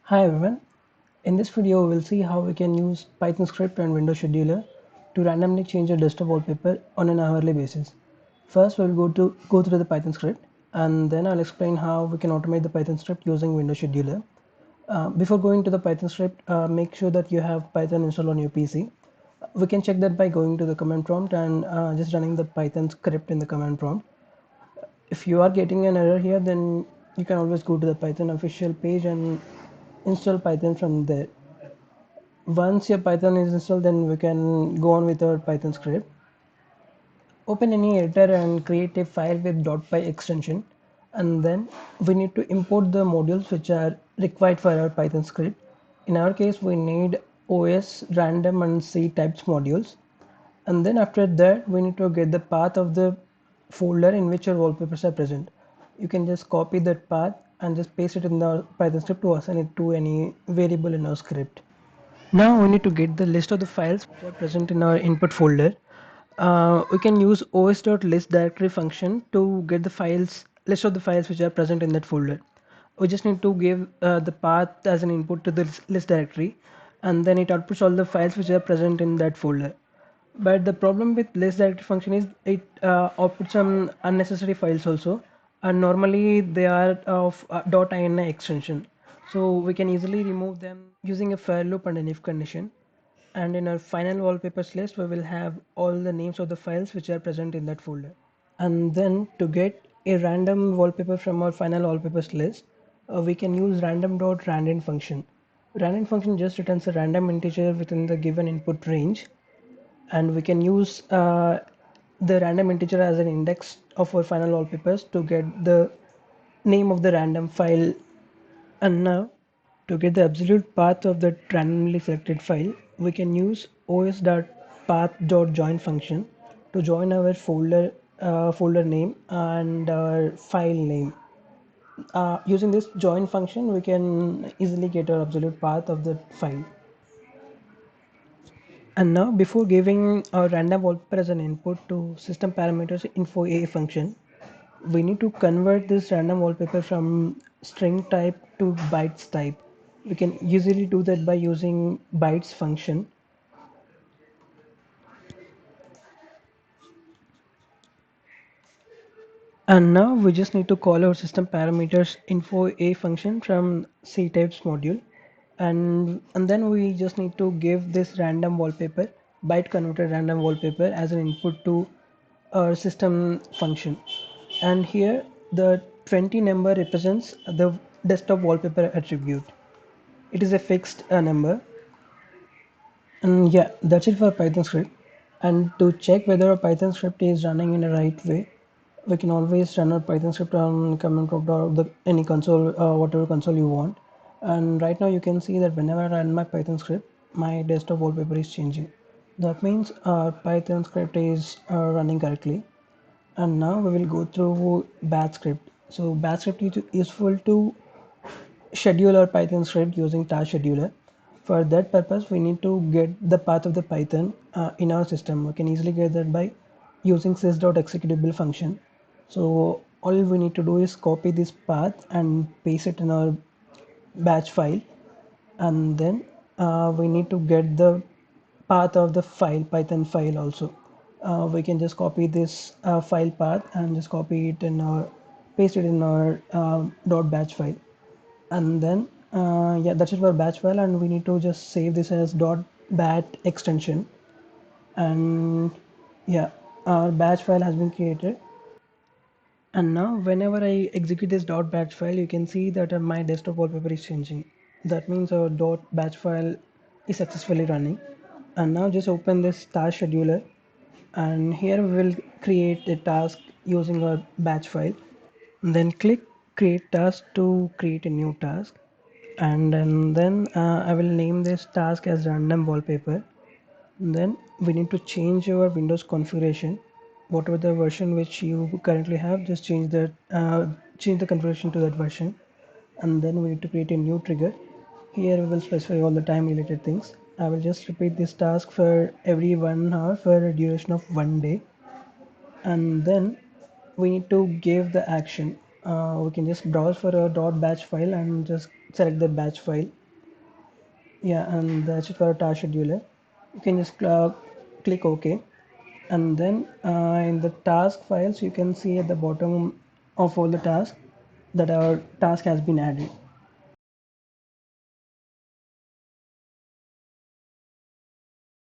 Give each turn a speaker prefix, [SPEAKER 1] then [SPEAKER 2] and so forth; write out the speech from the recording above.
[SPEAKER 1] Hi everyone. In this video, we'll see how we can use Python script and Windows Scheduler to randomly change a desktop wallpaper on an hourly basis. First, we'll go through the Python script, and then I'll explain how we can automate the Python script using Windows Scheduler. Before going to the Python script, make sure that you have Python installed on your PC. We can check that by going to the command prompt and just running the Python script in the command prompt. If you are getting an error here, then you can always go to the Python official page and install Python from there. Once your Python is installed, then we can go on with our Python script. Open any editor and create a file with .py extension, and then we need to import the modules which are required for our Python script. In our case, we need OS, random, and C types modules, and then after that we need to get the path of the folder in which your wallpapers are present. You can just copy that path and just paste it in the Python script to assign it to any variable in our script. Now we need to get the list of the files which are present in our input folder. We can use os.list directory function to get the files list of the files which are present in that folder. We just need to give the path as an input to the list directory, and then it outputs all the files which are present in that folder. But the problem with list directory function is it outputs some unnecessary files also, and normally they are of .ini extension, so we can easily remove them using a for loop and an if condition. And in our final wallpapers list, we will have all the names of the files which are present in that folder. And then to get a random wallpaper from our final wallpapers list, we can use random.random function. Random function just returns a random integer within the given input range, and we can use the random integer as an index of our final wallpapers to get the name of the random file. And now, to get the absolute path of the randomly selected file, we can use os.path.join function to join our folder name and our file name. Using this join function, we can easily get our absolute path of the file. And now, before giving a random wallpaper as an input to system parameters info a function, we need to convert this random wallpaper from string type to bytes type. We can usually do that by using bytes function. And now we just need to call our system parameters info a function from C types module, and then we just need to give this random wallpaper, byte converted random wallpaper, as an input to our system function. And here the 20 number represents the desktop wallpaper attribute. It is a fixed number. And yeah, that's it for Python script. And to check whether a Python script is running in the right way, we can always run a Python script on command prompt or any console, whatever console you want. And right now you can see that whenever I run my Python script, my desktop wallpaper is changing. That means our Python script is running correctly. And now we will go through batch script. So batch script is useful to schedule our Python script using task scheduler. For that purpose, we need to get the path of the Python in our system. We can easily get that by using sys.executable function. So all we need to do is copy this path and paste it in our batch file, and then we need to get the path of the file Python file also. We can just copy this file path and just copy it in our paste it in our .batch file, and then yeah, that's it for batch file, and we need to just save this as .bat extension. And yeah, our batch file has been created. And now whenever I execute this .batch file, you can see that my desktop wallpaper is changing. That means our .batch file is successfully running. And now just open this task scheduler, and here we will create a task using our batch file. Then click create task to create a new task, and then I will name this task as random wallpaper. Then we need to change our Windows configuration, whatever the version which you currently have, just change the configuration to that version. And then we need to create a new trigger. Here we will specify all the time related things. I will just repeat this task for every 1 hour for a duration of 1 day. And then we need to give the action. we can just browse for a .batch file and just select the batch file. Yeah, and that's it for a task scheduler. You can just click OK, and then in the task files you can see at the bottom of all the tasks that our task has been added.